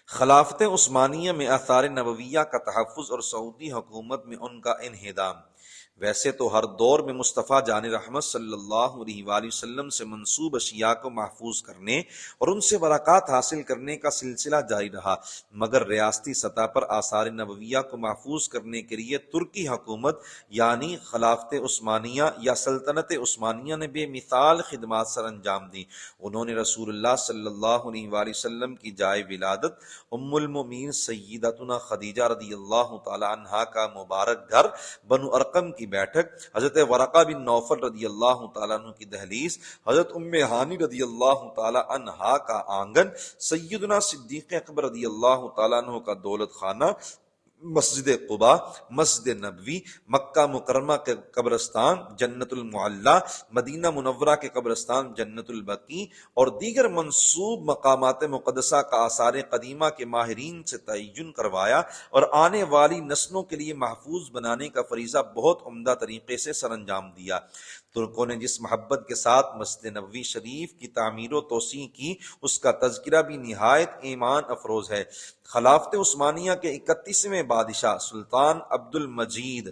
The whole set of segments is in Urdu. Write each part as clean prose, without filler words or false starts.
خلافت عثمانیہ میں آثار نبویہ کا تحفظ اور سعودی حکومت میں ان کا انہدام۔ ویسے تو ہر دور میں مصطفیٰ جان رحمت صلی اللہ علیہ وآلہ وسلم سے منسوب اشیاء کو محفوظ کرنے اور ان سے برکات حاصل کرنے کا سلسلہ جاری رہا، مگر ریاستی سطح پر آثار نبویہ کو محفوظ کرنے کے لیے ترکی حکومت یعنی خلافت عثمانیہ یا سلطنت عثمانیہ نے بے مثال خدمات سر انجام دی۔ انہوں نے رسول اللہ صلی اللہ علیہ وآلہ وسلم کی جائے ولادت ام المؤمنین سیدتنا خدیجہ رضی اللہ تعالی عنہا کا مبارک گھر بنو ارقم کی بیٹھک، حضرت ورقہ بن نوفل رضی اللہ تعالیٰ عنہ کی دہلیز، حضرت ام ہانی رضی اللہ تعالیٰ عنہا کا آنگن، سیدنا صدیق اکبر رضی اللہ تعالیٰ عنہ کا دولت خانہ، مسجد قباء، مسجد نبوی، مکہ مکرمہ کے قبرستان جنت المعلی، مدینہ منورہ کے قبرستان جنت البقیع اور دیگر منسوب مقامات مقدسہ کا آثار قدیمہ کے ماہرین سے تعین کروایا اور آنے والی نسلوں کے لیے محفوظ بنانے کا فریضہ بہت عمدہ طریقے سے سر انجام دیا۔ ترکوں نے جس محبت کے ساتھ مسجد نبوی شریف کی تعمیر و توسیع کی، اس کا تذکرہ بھی نہایت ایمان افروز ہے۔ خلافت عثمانیہ کے 31ویں بادشاہ سلطان عبد المجید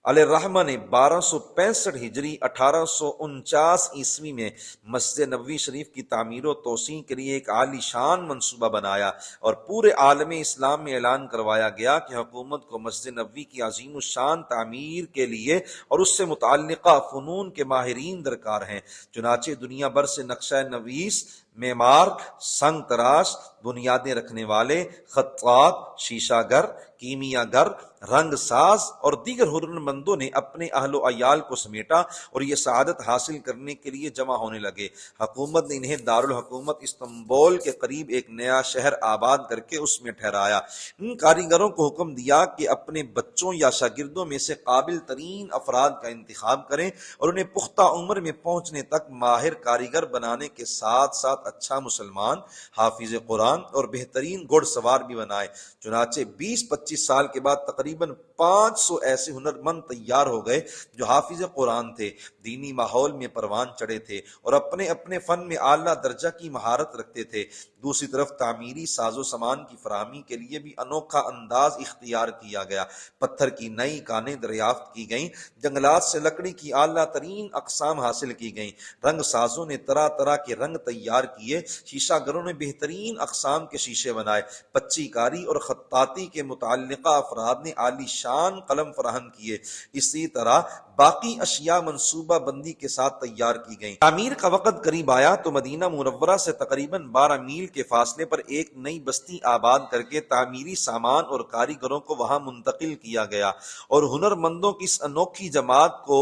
علیہ الرحمہ نے 1265 ہجری 1849 عیسوی میں مسجد نبوی شریف کی تعمیر و توسیع کے لیے ایک عالی شان منصوبہ بنایا اور پورے عالم اسلام میں اعلان کروایا گیا کہ حکومت کو مسجد نبوی کی عظیم الشان تعمیر کے لیے اور اس سے متعلقہ فنون کے ماہرین درکار ہیں۔ چنانچہ دنیا بھر سے نقشہ نویس، معمار، سنگ تراش، بنیادیں رکھنے والے، خطاط، شیشہ گر، کیمیا گر، رنگ ساز اور دیگر ہنرمندوں نے اپنے اہل و عیال کو سمیٹا اور یہ سعادت حاصل کرنے کے لیے جمع ہونے لگے۔ حکومت نے انہیں دارالحکومت استنبول کے قریب ایک نیا شہر آباد کر کے اس میں ٹھہرایا۔ ان کاریگروں کو حکم دیا کہ اپنے بچوں یا شاگردوں میں سے قابل ترین افراد کا انتخاب کریں اور انہیں پختہ عمر میں پہنچنے تک ماہر کاریگر بنانے کے ساتھ ساتھ اچھا مسلمان، حافظ قرآن اور بہترین گھڑ سوار بھی بنائے۔ چنانچہ 20-25 سال کے بعد تقریباً 500 ایسے ہنرمند تیار ہو گئے جو حافظ قرآن تھے، دینی ماحول میں پروان چڑھے تھے اور اپنے اپنے فن میں اعلیٰ درجہ کی مہارت رکھتے تھے۔ دوسری طرف تعمیری ساز و سامان کی فراہمی کے لیے بھی انوکھا انداز اختیار کیا گیا۔ پتھر کی نئی کانیں دریافت کی گئیں، جنگلات سے لکڑی کی اعلیٰ ترین اقسام حاصل کی گئیں، رنگ سازوں نے طرح طرح کے رنگ تیار کیے، شیشہ گروں نے بہترین اقسام کے شیشے بنائے، پچی کاری اور خطاطی کے متعلقہ افراد نے عالی شان قلم فراہم کیے۔ اسی طرح باقی اشیاء منصوبہ بندی کے ساتھ تیار کی گئیں۔ تعمیر کا وقت قریب آیا تو مدینہ منورہ سے تقریباً 12 میل کے فاصلے پر ایک نئی بستی آباد کر کے تعمیری سامان اور کاریگروں کو وہاں منتقل کیا گیا اور ہنرمندوں کی اس انوکھی جماعت کو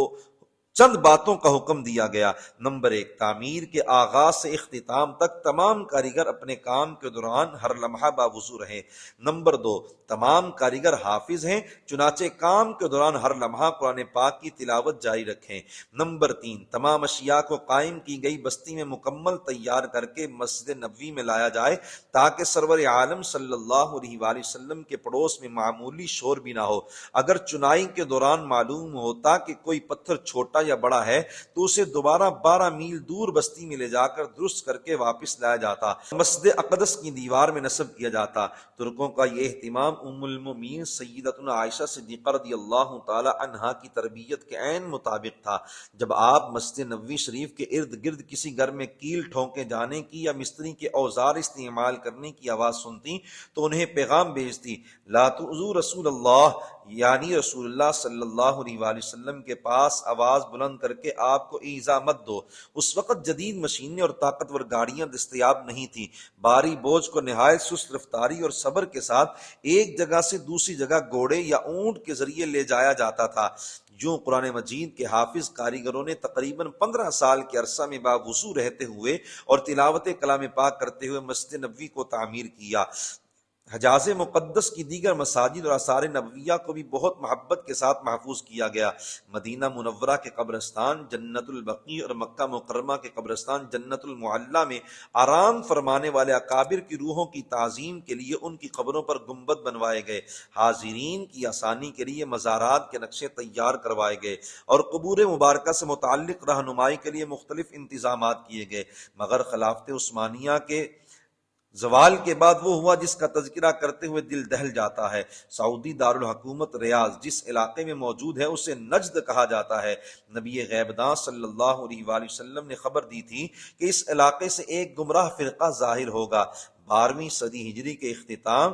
چند باتوں کا حکم دیا گیا۔ نمبر 1، تعمیر کے آغاز سے اختتام تک تمام کاریگر اپنے کام کے دوران ہر لمحہ باوضو رہیں۔ نمبر 2، تمام کاریگر حافظ ہیں، چنانچہ کام کے دوران ہر لمحہ قرآن پاک کی تلاوت جاری رکھیں۔ نمبر 3، تمام اشیاء کو قائم کی گئی بستی میں مکمل تیار کر کے مسجد نبوی میں لایا جائے تاکہ سرور عالم صلی اللہ علیہ وآلہ وسلم کے پڑوس میں معمولی شور بھی نہ ہو۔ اگر چنائی کے دوران معلوم ہوتا کہ کوئی پتھر چھوٹا یا بڑا ہے تو اسے دوبارہ 12 میل دور بستی میں لے جا کر درست کر کے واپس لایا جاتا، مسجد اقدس کی دیوار میں نصب کیا جاتا۔ ترکوں کا یہ اہتمام ام المؤمنین سیدتنا عائشہ صدیقہ رضی اللہ تعالی عنہا کی تربیت کے عین مطابق تھا۔ جب آپ مسجد نبوی شریف کے ارد گرد کسی گھر میں کیل ٹھونکے جانے کی یا مستری کے اوزار استعمال کرنے کی آواز سنتی تو انہیں پیغام بھیجتی، لا تؤذوا رسول اللہ، یعنی رسول اللہ صلی اللہ علیہ وآلہ وسلم کے پاس آواز بلند کر کے آپ کو ایذا مت دو۔ اس وقت جدید مشینیں اور طاقتور گاڑیاں دستیاب نہیں تھیں، بھاری بوجھ کو نہایت سست رفتاری اور صبر کے ساتھ ایک جگہ سے دوسری جگہ گھوڑے یا اونٹ کے ذریعے لے جایا جاتا تھا۔ یوں قرآن مجید کے حافظ کاریگروں نے تقریباً 15 سال کے عرصہ میں باوضو رہتے ہوئے اور تلاوت کلام پاک کرتے ہوئے مسجد نبوی کو تعمیر کیا۔ حجاز مقدس کی دیگر مساجد اور آثار نبویہ کو بھی بہت محبت کے ساتھ محفوظ کیا گیا۔ مدینہ منورہ کے قبرستان جنت البقیع اور مکہ مکرمہ کے قبرستان جنت المعلی میں آرام فرمانے والے اکابر کی روحوں کی تعظیم کے لیے ان کی قبروں پر گنبد بنوائے گئے، حاضرین کی آسانی کے لیے مزارات کے نقشے تیار کروائے گئے اور قبور مبارکہ سے متعلق رہنمائی کے لیے مختلف انتظامات کیے گئے۔ مگر خلافت عثمانیہ کے زوال کے بعد وہ ہوا جس کا تذکرہ کرتے ہوئے دل دہل جاتا ہے۔ سعودی دارالحکومت ریاض جس علاقے میں موجود ہے اسے نجد کہا جاتا ہے۔ نبی غیبداں صلی اللہ علیہ وآلہ وسلم نے خبر دی تھی کہ اس علاقے سے ایک گمراہ فرقہ ظاہر ہوگا۔ 12ویں صدی ہجری کے اختتام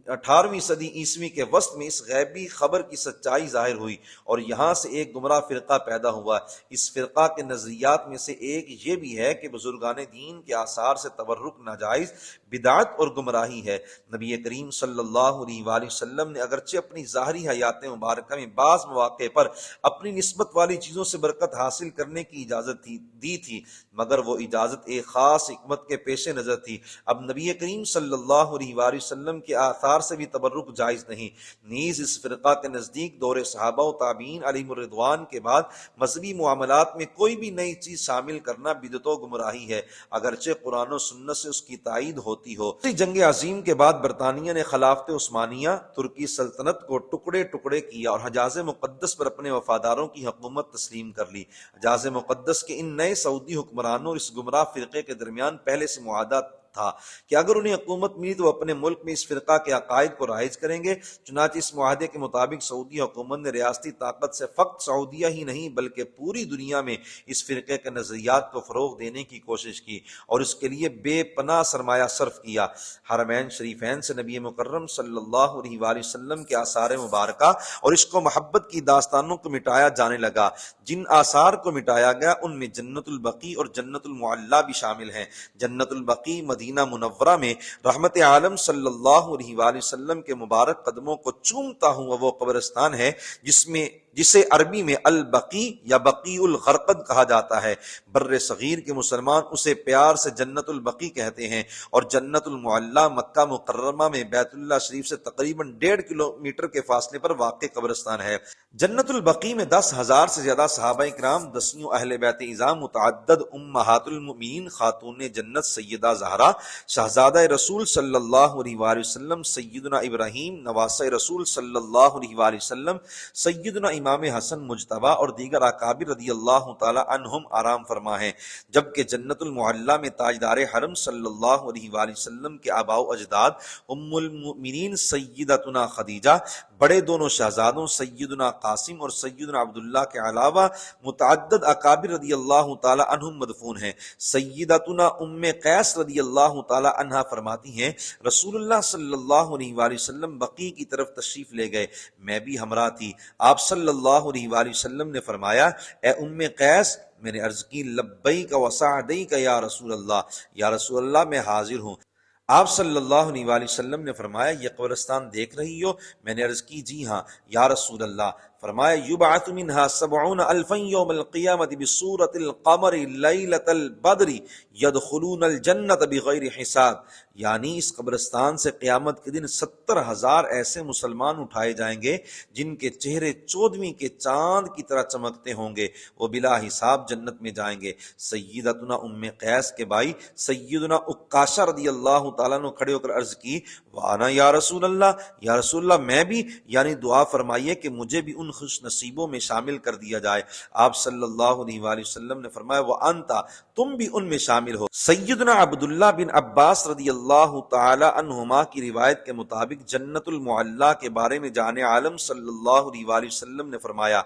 18ویں صدی عیسوی کے وسط میں اس غیبی خبر کی سچائی ظاہر ہوئی اور یہاں سے ایک گمراہ فرقہ پیدا ہوا۔ اس فرقہ کے نظریات میں سے ایک یہ بھی ہے کہ بزرگان دین کے آثار سے تبرک ناجائز، بدعت اور گمراہی ہے۔ نبی کریم صلی اللہ علیہ وآلہ وسلم نے اگرچہ اپنی ظاہری حیات مبارکہ میں بعض مواقع پر اپنی نسبت والی چیزوں سے برکت حاصل کرنے کی اجازت دی تھی، مگر وہ اجازت ایک خاص حکمت کے پیش نظر تھی۔ اب نبی کریم صلی اللہ علیہ وآلہ وسلم کے آثار سے بھی تبرک جائز نہیں۔ نیز اس فرقہ کے نزدیک دور صحابہ و تابعین علیہم الرضوان کے بعد مذہبی معاملات میں کوئی بھی نئی چیز شامل کرنا بدعت و گمراہی ہے، اگرچہ قرآن و سنت سے اس کی تائید ہوتی ہو۔ جنگ عظیم کے بعد برطانیہ نے خلافت عثمانیہ ترکی سلطنت کو ٹکڑے ٹکڑے کیا اور حجاز مقدس پر اپنے وفاداروں کی حکومت تسلیم کر لی۔ حجاز مقدس کے ان نئے سعودی حکمرانوں اور اس گمراہ فرقے کے درمیان پہلے سے معاہدہ تھا کہ اگر انہیں حکومت ملی تو وہ اپنے ملک میں اس فرقہ کے عقائد کو رائج کریں گے۔ چنانچہ اس معاہدے کے مطابق سعودی حکومت نے ریاستی طاقت سے فقط سعودیہ ہی نہیں بلکہ پوری دنیا میں اس فرقے کے نظریات کو فروغ دینے کی کوشش کی اور اس کے لیے بے پناہ سرمایہ صرف کیا۔ حرمین شریفین سے نبی مکرم صلی اللہ علیہ وآلہ وسلم کے آثار مبارکہ اور عشق و محبت کی داستانوں کو مٹایا جانے لگا۔ جن آثار کو مٹایا گیا ان میں جنت البقیع اور جنت المعلی بھی شامل ہیں۔ جنت البقیع مدینہ منورہ میں رحمت عالم صلی اللہ علیہ وآلہ وسلم کے مبارک قدموں کو چومتا ہوا وہ قبرستان ہے جسے عربی میں البقیع یا بقیع الغرقد کہا جاتا ہے۔ بر صغیر کے مسلمان اسے پیار سے جنت البقیع کہتے ہیں اور جنت المعلی مکہ مکرمہ میں بیت اللہ شریف سے تقریباً 1.5 کلومیٹر کے فاصلے پر واقع قبرستان ہے۔ جنت البقیع میں 10,000 سے زیادہ صحابہ کرام، دسیوں اہل بیت اعظام، متعدد امہات المؤمنین، خاتون جنت سیدہ زہرا، شہزادہ رسول صلی اللہ علیہ وآلہ وسلم سیدنا ابراہیم، نواسہ رسول صلی اللہ علیہ وآلہ وسلم سیدنا امام حسن مجتبی اور دیگر اکابر رضی اللہ تعالی عنہم آرام فرما ہیں، جبکہ جنت المعلی میں تاجدار حرم صلی اللہ علیہ وآلہ وسلم کے آباء و اجداد ام المؤمنین سیدتنا خدیجہ، بڑے دونوں شہزادوں سیدنا قاسم اور سیدنا عبداللہ کے علاوہ متعدد اکابر رضی اللہ تعالی عنہم مدفون ہیں۔ سیدتنا ام قیس رضی اللہ تعالی عنہا فرماتی ہیں رسول اللہ صلی اللہ علیہ وآلہ وسلم بقیع کی طرف تشریف لے گئے، میں بھی ہمراہ تھی۔ آپ صلی اللہ علیہ وآلہ وسلم نے فرمایا، اے ام قیس، میں نے عرض کی لبیک و سعدیک یا رسول اللہ، یا رسول اللہ میں حاضر ہوں۔ آپ صلی اللہ علیہ وآلہ وسلم نے فرمایا، یہ قبرستان دیکھ رہی ہو؟ میں نے عرض کی جی ہاں یا رسول اللہ۔ فرمایا، یبعث منها 70,000 یوم القیامت بصورت القمر لیلۃ البدر یدخلون الجنۃ بغیر حساب، یعنی اس قبرستان سے قیامت کے دن 70,000 ایسے مسلمان اٹھائے جائیں گے جن کے چہرے 14ویں کے چاند کی طرح چمکتے ہوں گے، وہ بلا حساب جنت میں جائیں گے۔ سیدتنا ام قیس کے بھائی سیدنا عکاشہ رضی اللہ تعالیٰ نے کھڑے ہو کر عرض کی، وانا یا رسول اللہ، یا رسول اللہ میں بھی، یعنی دعا فرمائیے کہ مجھے بھی ان خوش نصیبوں میں شامل کر دیا جائے۔ آپ صلی اللہ علیہ وآلہ وسلم نے فرمایا، وانتا، تم بھی ان میں شامل ہو۔ سیدنا عبداللہ بن عباس رضی اللہ تعالی عنہما کی روایت کے مطابق جنت المعلی کے بارے میں جان عالم صلی اللہ علیہ وآلہ وسلم نے فرمایا،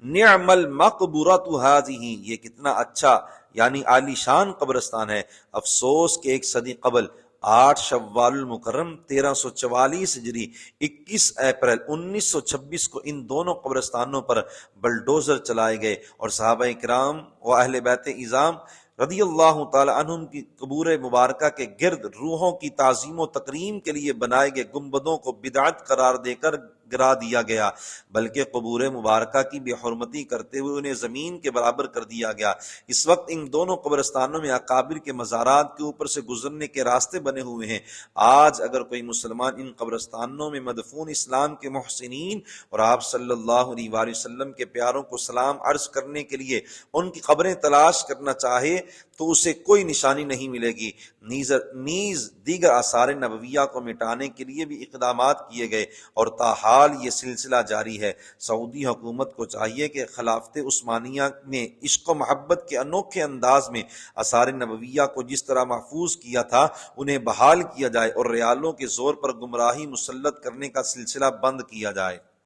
نعم المقبرۃ ھذہ، یہ کتنا اچھا یعنی عالی شان قبرستان ہے، افسوس کہ 1 صدی قبل 8 شوال المکرم 1344 ہجری 21 اپریل 1926 کو ان دونوں قبرستانوں پر بلڈوزر چلائے گئے اور صحابہ کرام و اہل بیت اعظام رضی اللہ تعالی عنہم کی قبور مبارکہ کے گرد روحوں کی تعظیم و تکریم کے لیے بنائے گئے گنبدوں کو بدعت قرار دے کر گرا دیا گیا، بلکہ قبور مبارکہ کی بے حرمتی کرتے ہوئے انہیں زمین کے برابر کر دیا گیا۔ اس وقت ان دونوں قبرستانوں میں اکابر کے مزارات کے اوپر سے گزرنے کے راستے بنے ہوئے ہیں۔ آج اگر کوئی مسلمان ان قبرستانوں میں مدفون اسلام کے محسنین اور آپ صلی اللہ علیہ وآلہ وسلم کے پیاروں کو سلام عرض کرنے کے لیے ان کی قبریں تلاش کرنا چاہے تو اسے کوئی نشانی نہیں ملے گی۔ نیز دیگر آثار نبویہ کو مٹانے کے لیے بھی اقدامات کیے گئے اور تاحال بہرحال یہ سلسلہ جاری ہے۔ سعودی حکومت کو چاہیے کہ خلافت عثمانیہ نے عشق و محبت کے انوکھے انداز میں آثار نبویہ کو جس طرح محفوظ کیا تھا انہیں بحال کیا جائے اور ریالوں کے زور پر گمراہی مسلط کرنے کا سلسلہ بند کیا جائے۔